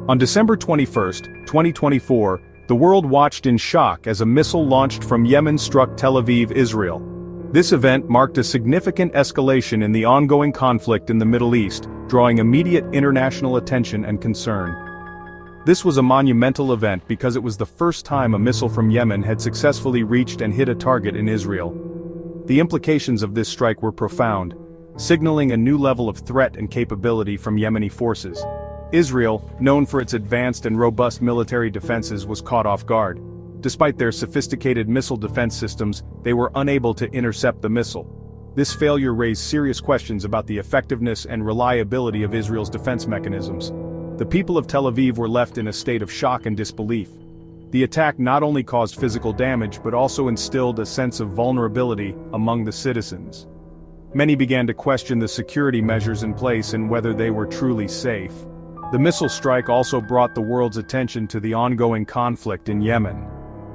On December 21, 2024, the world watched in shock as a missile launched from Yemen struck Tel Aviv, Israel. This event marked a significant escalation in the ongoing conflict in the Middle East, drawing immediate international attention and concern. This was a monumental event because it was the first time a missile from Yemen had successfully reached and hit a target in Israel. The implications of this strike were profound, signaling a new level of threat and capability from Yemeni forces. Israel, known for its advanced and robust military defenses, was caught off guard. Despite their sophisticated missile defense systems, they were unable to intercept the missile. This failure raised serious questions about the effectiveness and reliability of Israel's defense mechanisms. The people of Tel Aviv were left in a state of shock and disbelief. The attack not only caused physical damage but also instilled a sense of vulnerability among the citizens. Many began to question the security measures in place and whether they were truly safe. The missile strike also brought the world's attention to the ongoing conflict in Yemen.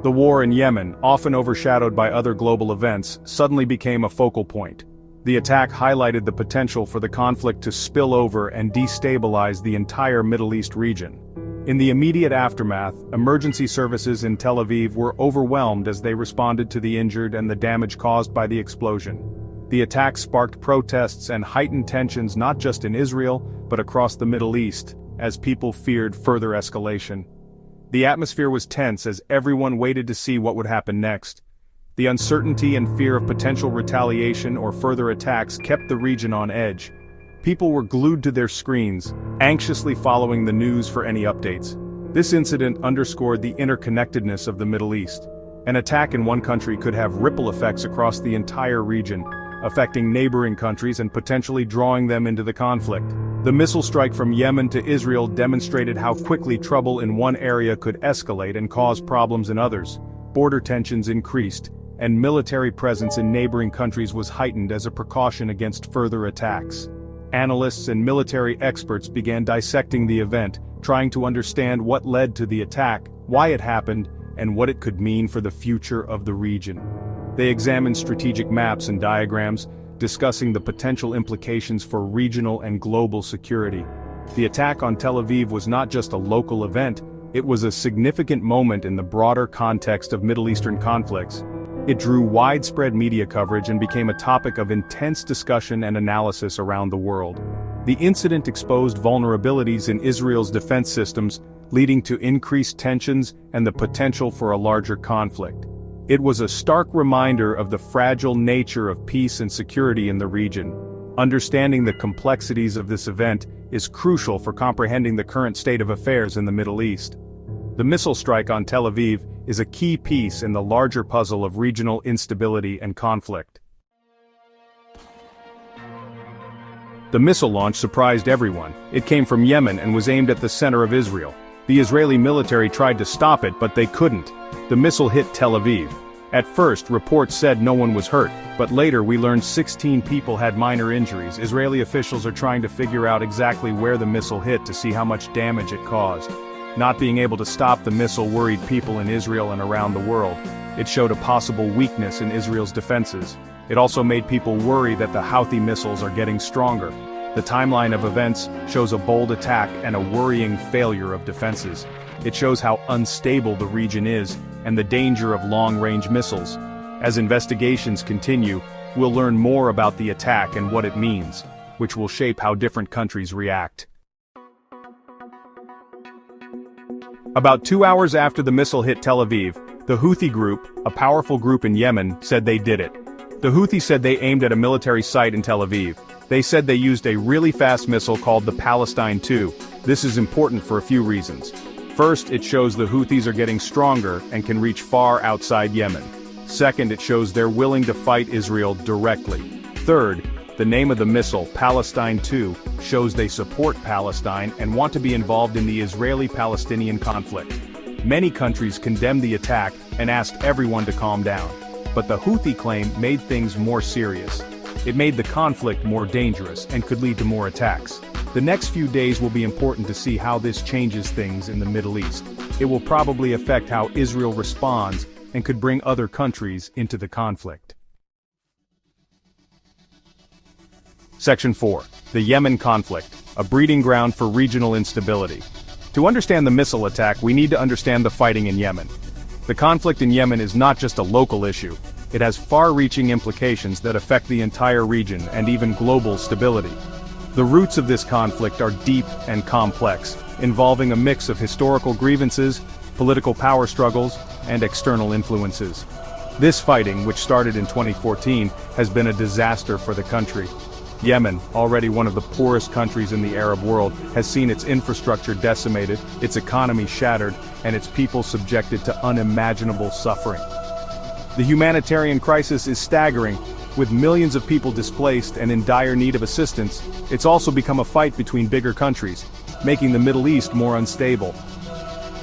The war in Yemen, often overshadowed by other global events, suddenly became a focal point. The attack highlighted the potential for the conflict to spill over and destabilize the entire Middle East region. In the immediate aftermath, emergency services in Tel Aviv were overwhelmed as they responded to the injured and the damage caused by the explosion. The attack sparked protests and heightened tensions not just in Israel, but across the Middle East, as people feared further escalation. The atmosphere was tense as everyone waited to see what would happen next. The uncertainty and fear of potential retaliation or further attacks kept the region on edge. People were glued to their screens, anxiously following the news for any updates. This incident underscored the interconnectedness of the Middle East. An attack in one country could have ripple effects across the entire region, affecting neighboring countries and potentially drawing them into the conflict. The missile strike from Yemen to Israel demonstrated how quickly trouble in one area could escalate and cause problems in others. Border tensions increased, and military presence in neighboring countries was heightened as a precaution against further attacks. Analysts and military experts began dissecting the event, trying to understand what led to the attack, why it happened, and what it could mean for the future of the region. They examined strategic maps and diagrams, discussing the potential implications for regional and global security. The attack on Tel Aviv was not just a local event, it was a significant moment in the broader context of Middle Eastern conflicts. It drew widespread media coverage and became a topic of intense discussion and analysis around the world. The incident exposed vulnerabilities in Israel's defense systems, leading to increased tensions and the potential for a larger conflict. It was a stark reminder of the fragile nature of peace and security in the region. Understanding the complexities of this event is crucial for comprehending the current state of affairs in the Middle East. The missile strike on Tel Aviv is a key piece in the larger puzzle of regional instability and conflict. The missile launch surprised everyone. It came from Yemen and was aimed at the center of Israel. The Israeli military tried to stop it, but they couldn't. The missile hit Tel Aviv. At first, reports said no one was hurt, but later we learned 16 people had minor injuries. Israeli officials are trying to figure out exactly where the missile hit to see how much damage it caused. Not being able to stop the missile worried people in Israel and around the world. It showed a possible weakness in Israel's defenses. It also made people worry that the Houthi missiles are getting stronger. The timeline of events shows a bold attack and a worrying failure of defenses. It shows how unstable the region is and the danger of long-range missiles. As investigations continue, we'll learn more about the attack and what it means, which will shape how different countries react. About 2 hours after the missile hit Tel Aviv, the Houthi group, a powerful group in Yemen, said they did it. The Houthis said they aimed at a military site in Tel Aviv. They said they used a really fast missile called the Palestine II. This is important for a few reasons. First, it shows the Houthis are getting stronger and can reach far outside Yemen. Second, it shows they're willing to fight Israel directly. Third, the name of the missile, Palestine II, shows they support Palestine and want to be involved in the Israeli-Palestinian conflict. Many countries condemned the attack and asked everyone to calm down. But the Houthi claim made things more serious. It made the conflict more dangerous and could lead to more attacks. The next few days will be important to see how this changes things in the Middle East. It will probably affect how Israel responds and could bring other countries into the conflict. Section 4. The Yemen conflict, a breeding ground for regional instability. To understand the missile attack, we need to understand the fighting in Yemen. The conflict in Yemen is not just a local issue. It has far-reaching implications that affect the entire region and even global stability. The roots of this conflict are deep and complex, involving a mix of historical grievances, political power struggles, and external influences. This fighting, which started in 2014, has been a disaster for the country. Yemen, already one of the poorest countries in the Arab world, has seen its infrastructure decimated, its economy shattered, and its people subjected to unimaginable suffering. The humanitarian crisis is staggering. With millions of people displaced and in dire need of assistance, it's also become a fight between bigger countries, making the Middle East more unstable.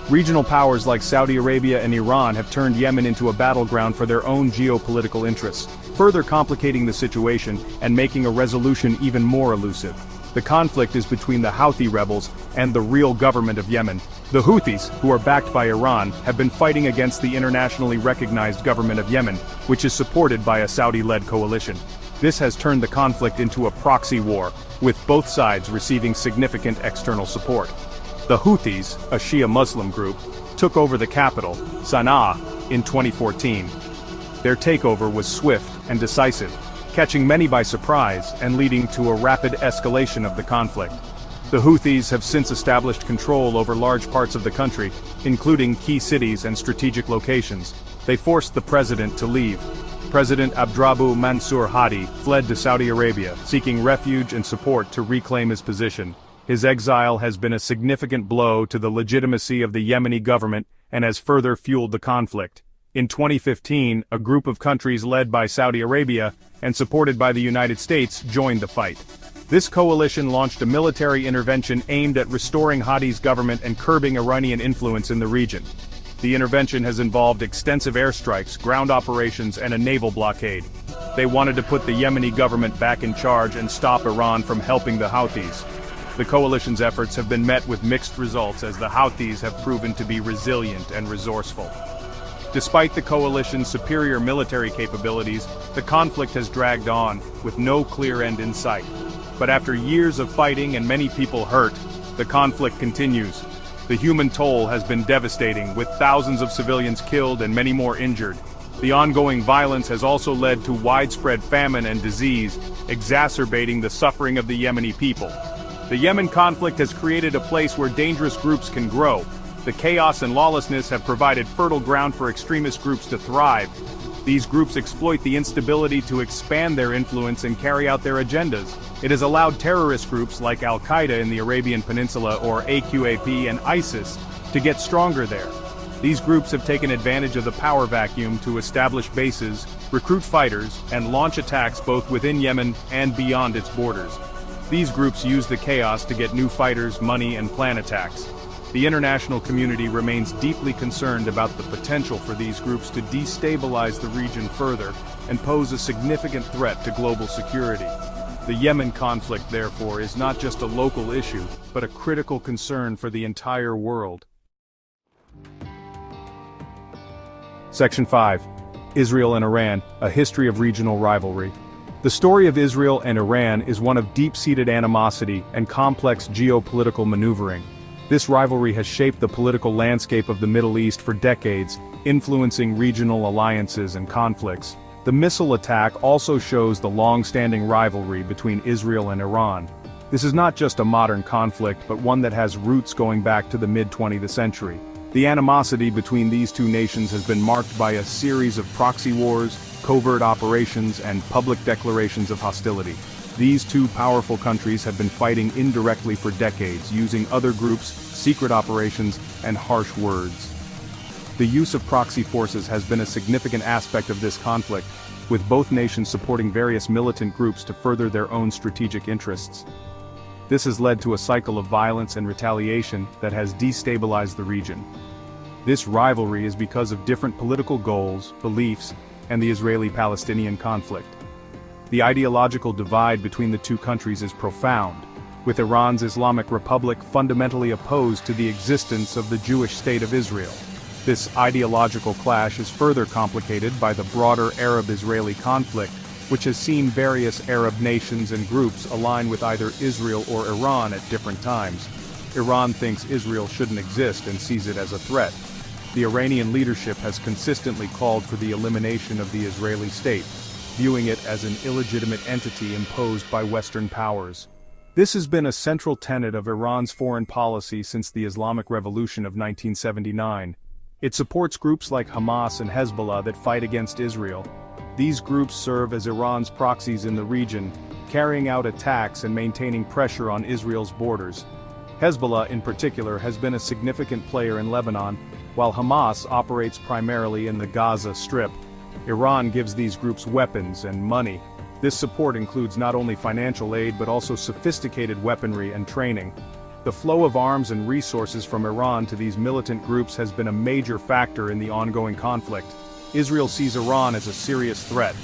Regional powers like Saudi Arabia and Iran have turned Yemen into a battleground for their own geopolitical interests, further complicating the situation and making a resolution even more elusive. The conflict is between the Houthi rebels and the real government of Yemen. The Houthis, who are backed by Iran, have been fighting against the internationally recognized government of Yemen, which is supported by a Saudi-led coalition. This has turned the conflict into a proxy war, with both sides receiving significant external support. The Houthis, a Shia Muslim group, took over the capital, Sana'a, in 2014. Their takeover was swift and decisive, catching many by surprise and leading to a rapid escalation of the conflict. The Houthis have since established control over large parts of the country, including key cities and strategic locations. They forced the president to leave. President Abdrabbuh Mansur Hadi fled to Saudi Arabia, seeking refuge and support to reclaim his position. His exile has been a significant blow to the legitimacy of the Yemeni government and has further fueled the conflict. In 2015, a group of countries led by Saudi Arabia and supported by the United States joined the fight. This coalition launched a military intervention aimed at restoring Hadi's government and curbing Iranian influence in the region. The intervention has involved extensive airstrikes, ground operations, and a naval blockade. They wanted to put the Yemeni government back in charge and stop Iran from helping the Houthis. The coalition's efforts have been met with mixed results as the Houthis have proven to be resilient and resourceful. Despite the coalition's superior military capabilities, the conflict has dragged on, with no clear end in sight. But after years of fighting and many people hurt, the conflict continues. The human toll has been devastating, with thousands of civilians killed and many more injured. The ongoing violence has also led to widespread famine and disease, exacerbating the suffering of the Yemeni people. The Yemen conflict has created a place where dangerous groups can grow. The chaos and lawlessness have provided fertile ground for extremist groups to thrive. These groups exploit the instability to expand their influence and carry out their agendas. It has allowed terrorist groups like Al-Qaeda in the Arabian Peninsula or AQAP and ISIS to get stronger there. These groups have taken advantage of the power vacuum to establish bases, recruit fighters, and launch attacks both within Yemen and beyond its borders. These groups use the chaos to get new fighters, money, and plan attacks. The international community remains deeply concerned about the potential for these groups to destabilize the region further and pose a significant threat to global security. The Yemen conflict, therefore, is not just a local issue, but a critical concern for the entire world. Section 5. Israel and Iran, a history of regional rivalry. The story of Israel and Iran is one of deep-seated animosity and complex geopolitical maneuvering. This rivalry has shaped the political landscape of the Middle East for decades, influencing regional alliances and conflicts. The missile attack also shows the long-standing rivalry between Israel and Iran. This is not just a modern conflict, but one that has roots going back to the mid-20th century. The animosity between these two nations has been marked by a series of proxy wars, covert operations, and public declarations of hostility. These two powerful countries have been fighting indirectly for decades, using other groups, secret operations, and harsh words. The use of proxy forces has been a significant aspect of this conflict, with both nations supporting various militant groups to further their own strategic interests. This has led to a cycle of violence and retaliation that has destabilized the region. This rivalry is because of different political goals, beliefs, and the Israeli-Palestinian conflict. The ideological divide between the two countries is profound, with Iran's Islamic Republic fundamentally opposed to the existence of the Jewish state of Israel. This ideological clash is further complicated by the broader Arab-Israeli conflict, which has seen various Arab nations and groups align with either Israel or Iran at different times. Iran thinks Israel shouldn't exist and sees it as a threat. The Iranian leadership has consistently called for the elimination of the Israeli state, viewing it as an illegitimate entity imposed by Western powers. This has been a central tenet of Iran's foreign policy since the Islamic Revolution of 1979. It supports groups like Hamas and Hezbollah that fight against Israel. These groups serve as Iran's proxies in the region, carrying out attacks and maintaining pressure on Israel's borders. Hezbollah in particular has been a significant player in Lebanon, while Hamas operates primarily in the Gaza Strip. Iran gives these groups weapons and money. This support includes not only financial aid but also sophisticated weaponry and training. The flow of arms and resources from Iran to these militant groups has been a major factor in the ongoing conflict. Israel sees Iran as a serious threat.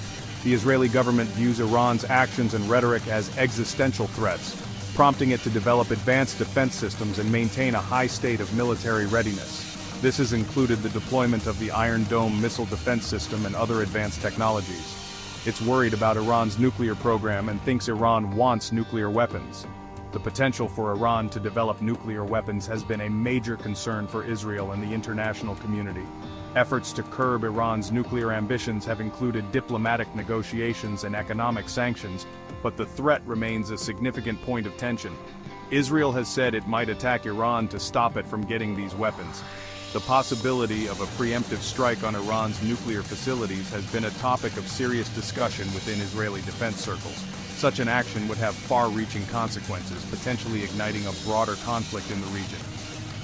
The Israeli government views Iran's actions and rhetoric as existential threats, prompting it to develop advanced defense systems and maintain a high state of military readiness. This has included the deployment of the Iron Dome missile defense system and other advanced technologies. It's worried about Iran's nuclear program and thinks Iran wants nuclear weapons. The potential for Iran to develop nuclear weapons has been a major concern for Israel and the international community. Efforts to curb Iran's nuclear ambitions have included diplomatic negotiations and economic sanctions, but the threat remains a significant point of tension. Israel has said it might attack Iran to stop it from getting these weapons. The possibility of a preemptive strike on Iran's nuclear facilities has been a topic of serious discussion within Israeli defense circles. Such an action would have far-reaching consequences, potentially igniting a broader conflict in the region.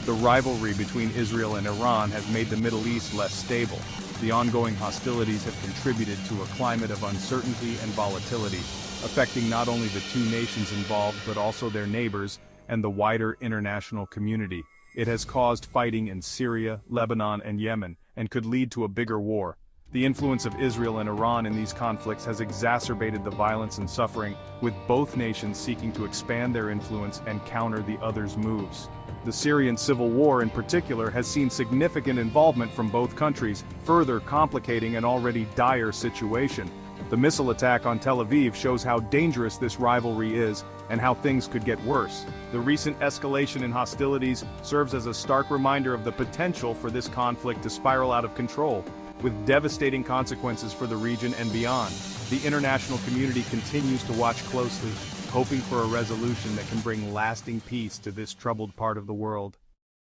The rivalry between Israel and Iran has made the Middle East less stable. The ongoing hostilities have contributed to a climate of uncertainty and volatility, affecting not only the two nations involved but also their neighbors and the wider international community. It has caused fighting in Syria, Lebanon, and Yemen, and could lead to a bigger war. The influence of Israel and Iran in these conflicts has exacerbated the violence and suffering, with both nations seeking to expand their influence and counter the other's moves. The Syrian civil war in particular has seen significant involvement from both countries, further complicating an already dire situation. The missile attack on Tel Aviv shows how dangerous this rivalry is and how things could get worse. The recent escalation in hostilities serves as a stark reminder of the potential for this conflict to spiral out of control, with devastating consequences for the region and beyond. The international community continues to watch closely, hoping for a resolution that can bring lasting peace to this troubled part of the world.